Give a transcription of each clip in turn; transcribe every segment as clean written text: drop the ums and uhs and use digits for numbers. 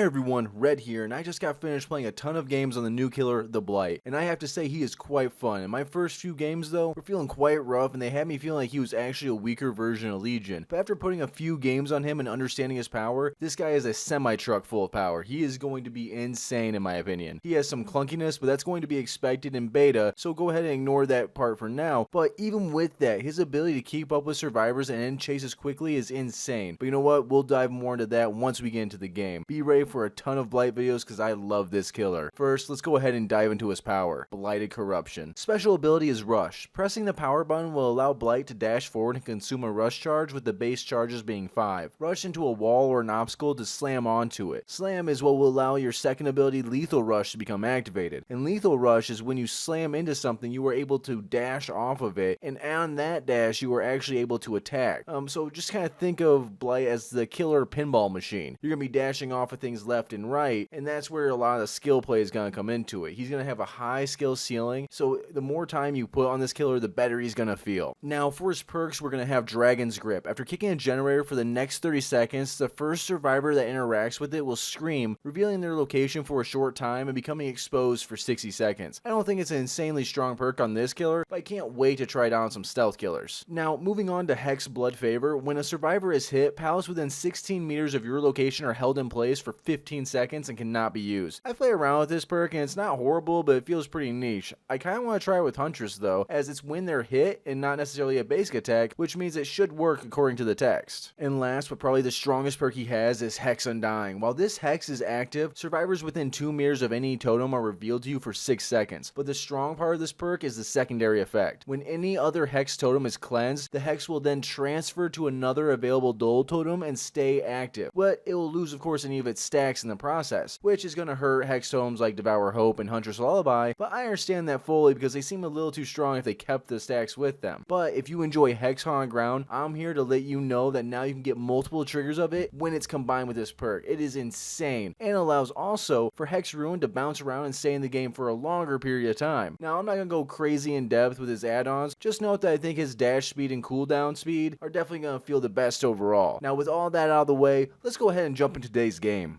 Hi everyone, Red here, and I just got finished playing a ton of games on the new killer, the Blight, and I have to say he is quite fun. In my first few games though, were feeling quite rough and they had me feeling like he was actually a weaker version of Legion, but after putting a few games on him and understanding his power, this guy is a semi-truck full of power. He is going to be insane in my opinion. He has some clunkiness, but that's going to be expected in beta, so go ahead and ignore that part for now, but even with that, his ability to keep up with survivors and end chases quickly is insane. But you know what, we'll dive more into that once we get into the game. Be ready for a ton of Blight videos because I love this killer. First, let's go ahead and dive into his power. Blighted Corruption. Special ability is Rush. Pressing the power button will allow Blight to dash forward and consume a rush charge, with the base charges being 5. Rush into a wall or an obstacle to slam onto it. Slam is what will allow your second ability, Lethal Rush, to become activated. And Lethal Rush is when you slam into something, you are able to dash off of it, and on that dash you are actually able to attack. So just kind of think of Blight as the killer pinball machine. You're going to be dashing off of things left and right, and that's where a lot of the skill play is going to come into it. He's going to have a high skill ceiling, so the more time you put on this killer, the better he's going to feel. Now for his perks, we're going to have Dragon's Grip. After kicking a generator for the next 30 seconds, the first survivor that interacts with it will scream, revealing their location for a short time and becoming exposed for 60 seconds. I don't think it's an insanely strong perk on this killer, but I can't wait to try it out on some stealth killers. Now moving on to Hex Blood Favor. When a survivor is hit, pallets within 16 meters of your location are held in place for 15 seconds and cannot be used. I play around with this perk and it's not horrible, but it feels pretty niche. I kind of want to try it with Huntress though, as it's when they're hit and not necessarily a basic attack, which means it should work according to the text. And last, but probably the strongest perk he has, is Hex Undying. While this Hex is active, survivors within 2 meters of any totem are revealed to you for 6 seconds. But the strong part of this perk is the secondary effect. When any other Hex totem is cleansed, the Hex will then transfer to another available dual totem and stay active. But it will lose of course any of its stacks in the process, which is going to hurt Hex totems like Devour Hope and Huntress Lullaby, but I understand that fully because they seem a little too strong if they kept the stacks with them. But if you enjoy Hex on ground, I'm here to let you know that now you can get multiple triggers of it when it's combined with this perk. It is insane, and allows also for Hex Ruin to bounce around and stay in the game for a longer period of time. Now I'm not going to go crazy in depth with his add-ons, just note that I think his dash speed and cooldown speed are definitely going to feel the best overall. Now with all that out of the way, let's go ahead and jump into today's game.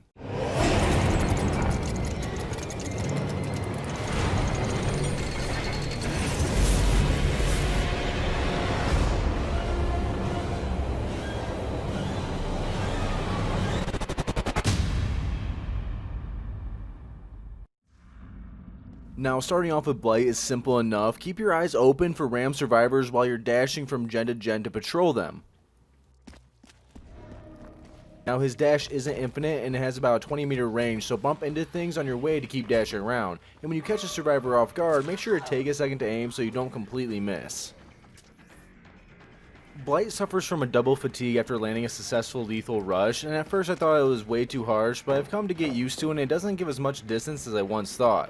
Now starting off with Blight is simple enough. Keep your eyes open for ram survivors while you're dashing from gen to patrol them. Now his dash isn't infinite and it has about a 20-meter range, so bump into things on your way to keep dashing around. And when you catch a survivor off guard, make sure to take a second to aim so you don't completely miss. Blight suffers from a double fatigue after landing a successful lethal rush, and at first I thought it was way too harsh, but I've come to get used to it and it doesn't give as much distance as I once thought.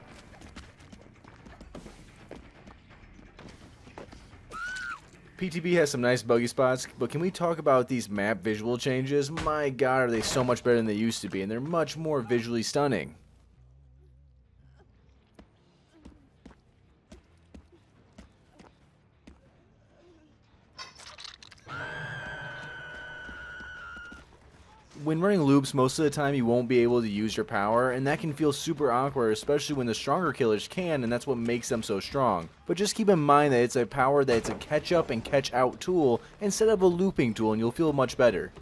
PTB has some nice buggy spots, but can we talk about these map visual changes? My god, are they so much better than they used to be, and they're much more visually stunning. When running loops, most of the time you won't be able to use your power, and that can feel super awkward, especially when the stronger killers can, and that's what makes them so strong. But just keep in mind that it's a power that's a catch up and catch out tool instead of a looping tool, and you'll feel much better.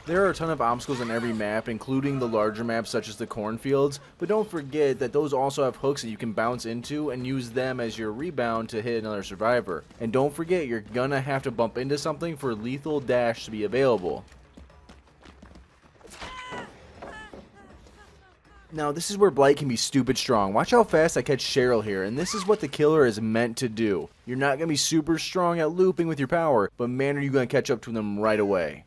There are a ton of obstacles on every map, including the larger maps such as the cornfields, but don't forget that those also have hooks that you can bounce into and use them as your rebound to hit another survivor. And don't forget, you're gonna have to bump into something for lethal dash to be available. Now this is where Blight can be stupid strong. Watch how fast I catch Cheryl here, and this is what the killer is meant to do. You're not going to be super strong at looping with your power, but man are you going to catch up to them right away.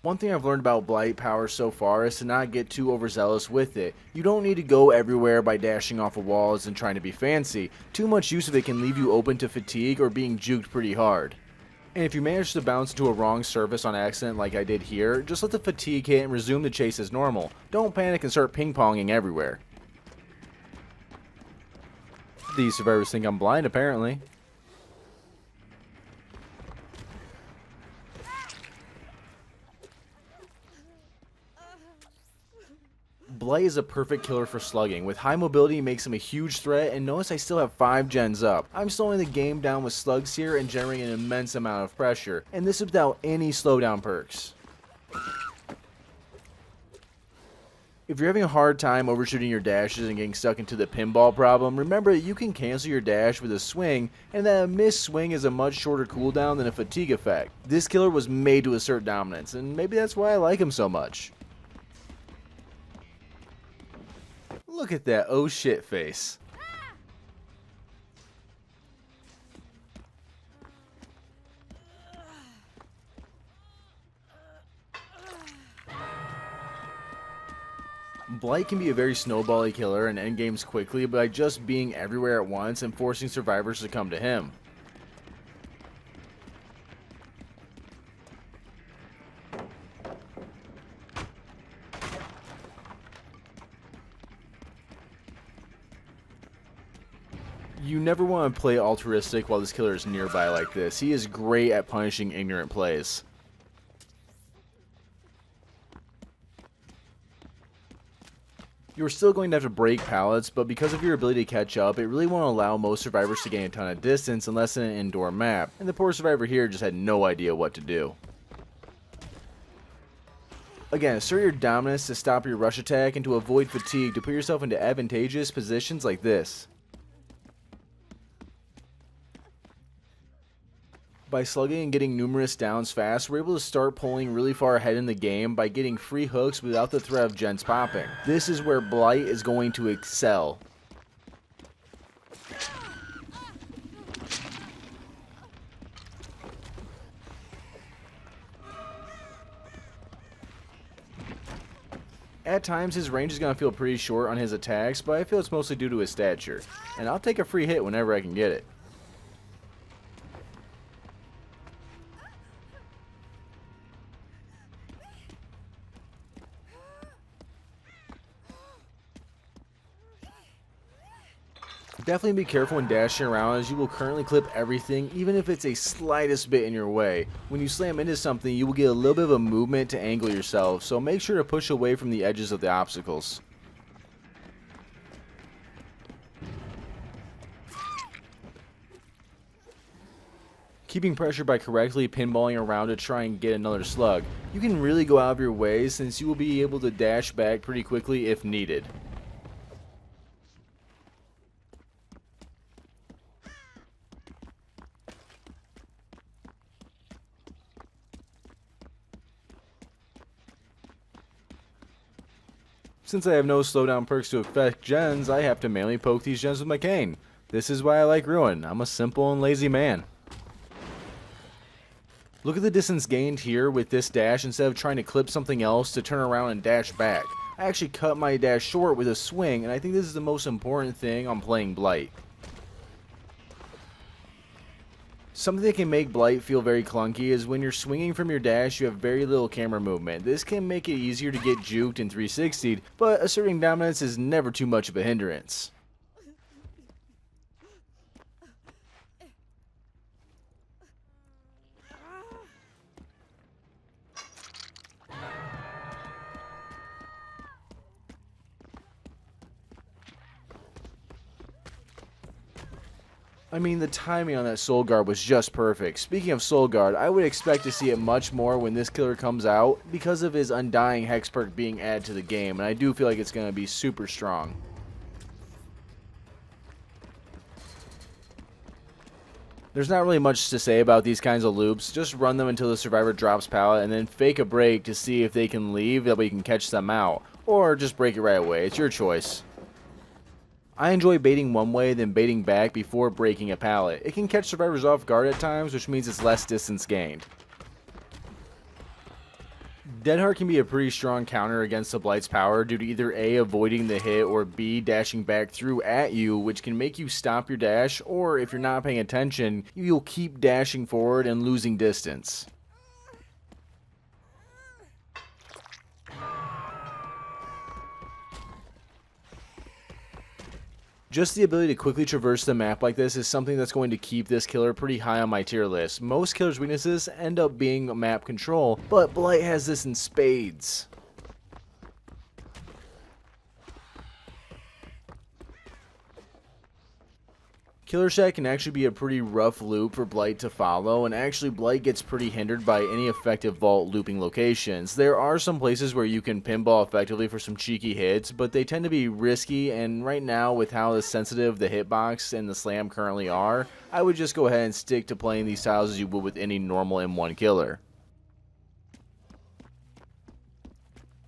One thing I've learned about Blight power so far is to not get too overzealous with it. You don't need to go everywhere by dashing off of walls and trying to be fancy. Too much use of it can leave you open to fatigue or being juked pretty hard. And if you manage to bounce into a wrong surface on accident like I did here, just let the fatigue hit and resume the chase as normal. Don't panic and start ping-ponging everywhere. These survivors think I'm blind apparently. Blight is a perfect killer for slugging. With high mobility makes him a huge threat, and notice I still have 5 gens up. I'm slowing the game down with slugs here and generating an immense amount of pressure, and this without any slowdown perks. If you're having a hard time overshooting your dashes and getting stuck into the pinball problem, remember that you can cancel your dash with a swing, and that a missed swing is a much shorter cooldown than a fatigue effect. This killer was made to assert dominance, and maybe that's why I like him so much. Look at that oh shit face. Blight can be a very snowbally killer and end games quickly by just being everywhere at once and forcing survivors to come to him. You never want to play altruistic while this killer is nearby like this. He is great at punishing ignorant plays. You're still going to have to break pallets, but because of your ability to catch up, it really won't allow most survivors to gain a ton of distance unless in an indoor map, and the poor survivor here just had no idea what to do. Again, assert your dominance to stop your rush attack and to avoid fatigue to put yourself into advantageous positions like this. By slugging and getting numerous downs fast, we're able to start pulling really far ahead in the game by getting free hooks without the threat of gens popping. This is where Blight is going to excel. At times his range is going to feel pretty short on his attacks, but I feel it's mostly due to his stature. And I'll take a free hit whenever I can get it. Definitely be careful when dashing around, as you will currently clip everything, even if it's a slightest bit in your way. When you slam into something, you will get a little bit of a movement to angle yourself, so make sure to push away from the edges of the obstacles. Keeping pressure by correctly pinballing around to try and get another slug. You can really go out of your way, since you will be able to dash back pretty quickly if needed. Since I have no slowdown perks to affect gens, I have to manually poke these gens with my cane. This is why I like Ruin. I'm a simple and lazy man. Look at the distance gained here with this dash instead of trying to clip something else to turn around and dash back. I actually cut my dash short with a swing, and I think this is the most important thing on playing Blight. Something that can make Blight feel very clunky is when you're swinging from your dash, you have very little camera movement. This can make it easier to get juked and 360'd, but asserting dominance is never too much of a hindrance. I mean, the timing on that Soul Guard was just perfect. Speaking of Soul Guard, I would expect to see it much more when this killer comes out because of his Undying Hex perk being added to the game, and I do feel like it's going to be super strong. There's not really much to say about these kinds of loops. Just run them until the survivor drops pallet and then fake a break to see if they can leave, that way you can catch them out. Or just break it right away. It's your choice. I enjoy baiting one way, then baiting back before breaking a pallet. It can catch survivors off guard at times, which means it's less distance gained. Deadheart can be a pretty strong counter against the Blight's power due to either A, avoiding the hit, or B, dashing back through at you, which can make you stop your dash, or if you're not paying attention, you'll keep dashing forward and losing distance. Just the ability to quickly traverse the map like this is something that's going to keep this killer pretty high on my tier list. Most killers' weaknesses end up being map control, but Blight has this in spades. Killer Shack can actually be a pretty rough loop for Blight to follow, and actually Blight gets pretty hindered by any effective vault looping locations. There are some places where you can pinball effectively for some cheeky hits, but they tend to be risky, and right now with how sensitive the hitbox and the slam currently are, I would just go ahead and stick to playing these tiles as you would with any normal M1 killer.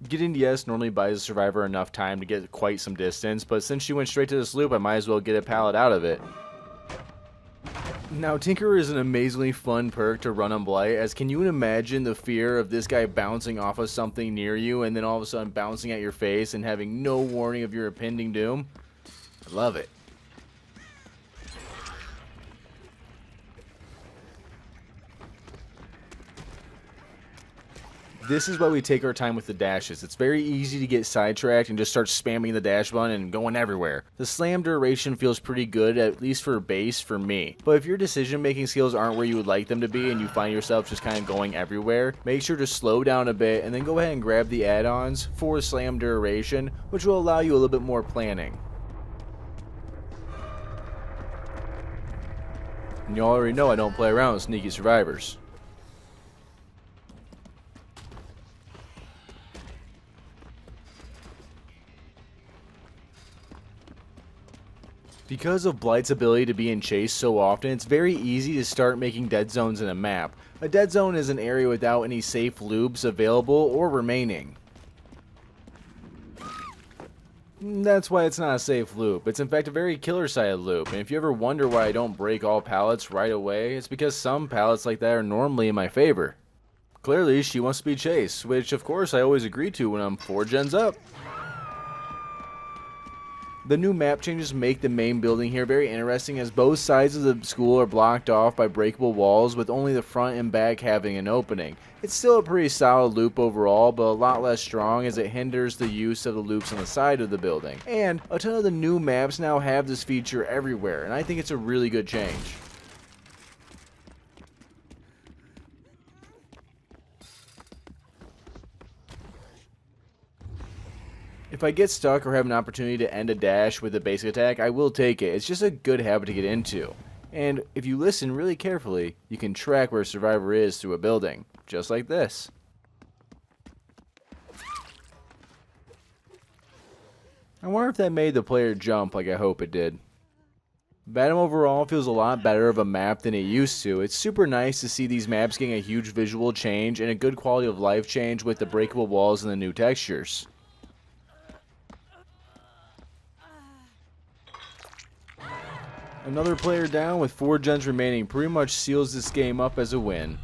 Getting to S normally buys a survivor enough time to get quite some distance, but since she went straight to this loop, I might as well get a pallet out of it. Now, Tinkerer is an amazingly fun perk to run on Blight, as can you imagine the fear of this guy bouncing off of something near you and then all of a sudden bouncing at your face and having no warning of your impending doom? I love it. This is why we take our time with the dashes. It's very easy to get sidetracked and just start spamming the dash button and going everywhere. The slam duration feels pretty good, at least for base for me. But if your decision making skills aren't where you would like them to be and you find yourself just kind of going everywhere, make sure to slow down a bit and then go ahead and grab the add-ons for slam duration, which will allow you a little bit more planning. And you already know I don't play around with sneaky survivors. Because of Blight's ability to be in chase so often, it's very easy to start making dead zones in a map. A dead zone is an area without any safe loops available or remaining. That's why it's not a safe loop. It's in fact a very killer-sided loop, and if you ever wonder why I don't break all pallets right away, it's because some pallets like that are normally in my favor. Clearly, she wants to be chased, which of course I always agree to when I'm 4 gens up. The new map changes make the main building here very interesting, as both sides of the school are blocked off by breakable walls with only the front and back having an opening. It's still a pretty solid loop overall, but a lot less strong as it hinders the use of the loops on the side of the building. And a ton of the new maps now have this feature everywhere, and I think it's a really good change. If I get stuck or have an opportunity to end a dash with a basic attack, I will take it. It's just a good habit to get into. And if you listen really carefully, you can track where a survivor is through a building, just like this. I wonder if that made the player jump like I hope it did. Batum overall feels a lot better of a map than it used to. It's super nice to see these maps getting a huge visual change and a good quality of life change with the breakable walls and the new textures. Another player down with 4 gens remaining pretty much seals this game up as a win.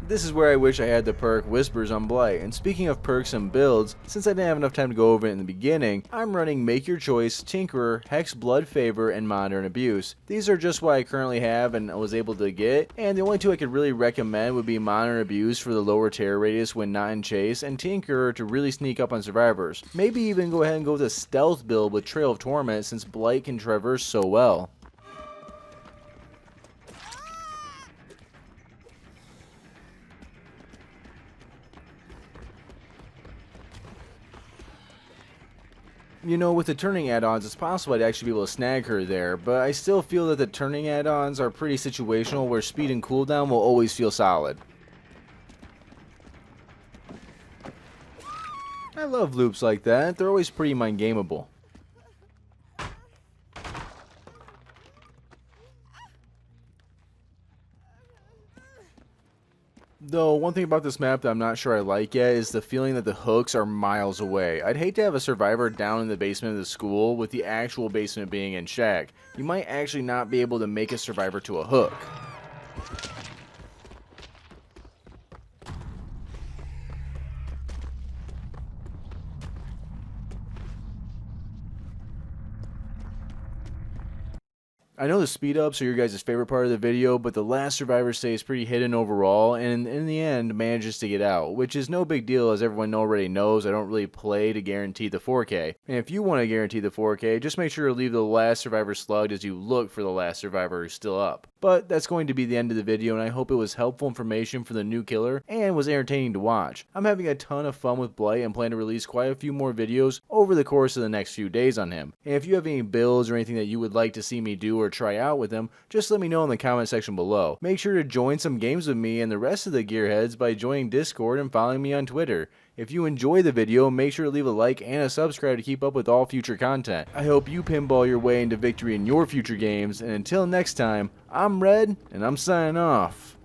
This is where I wish I had the perk Whispers on Blight. And speaking of perks and builds, since I didn't have enough time to go over it in the beginning, I'm running Make Your Choice, Tinkerer, Hex Blood Favor, and Modern Abuse. These are just what I currently have and was able to get, and the only 2 I could really recommend would be Modern Abuse for the lower terror radius when not in chase, and Tinkerer to really sneak up on survivors. Maybe even go ahead and go with a stealth build with Trail of Torment since Blight can traverse so well. You know, with the turning add-ons, it's possible I'd actually be able to snag her there, but I still feel that the turning add-ons are pretty situational where speed and cooldown will always feel solid. I love loops like that, they're always pretty mind-gameable. Though, one thing about this map that I'm not sure I like yet is the feeling that the hooks are miles away. I'd hate to have a survivor down in the basement of the school with the actual basement being in shack. You might actually not be able to make a survivor to a hook. I know the speed ups are your guys' favorite part of the video, but the last survivor stays pretty hidden overall, and in the end manages to get out, which is no big deal as everyone already knows I don't really play to guarantee the 4K. And if you want to guarantee the 4K, just make sure to leave the last survivor slugged as you look for the last survivor who's still up. But that's going to be the end of the video, and I hope it was helpful information for the new killer and was entertaining to watch. I'm having a ton of fun with Blight and plan to release quite a few more videos over the course of the next few days on him. And if you have any builds or anything that you would like to see me do or try out with him, just let me know in the comment section below. Make sure to join some games with me and the rest of the gearheads by joining Discord and following me on Twitter. If you enjoy the video, make sure to leave a like and a subscribe to keep up with all future content. I hope you pinball your way into victory in your future games, and until next time, I'm Red, and I'm signing off.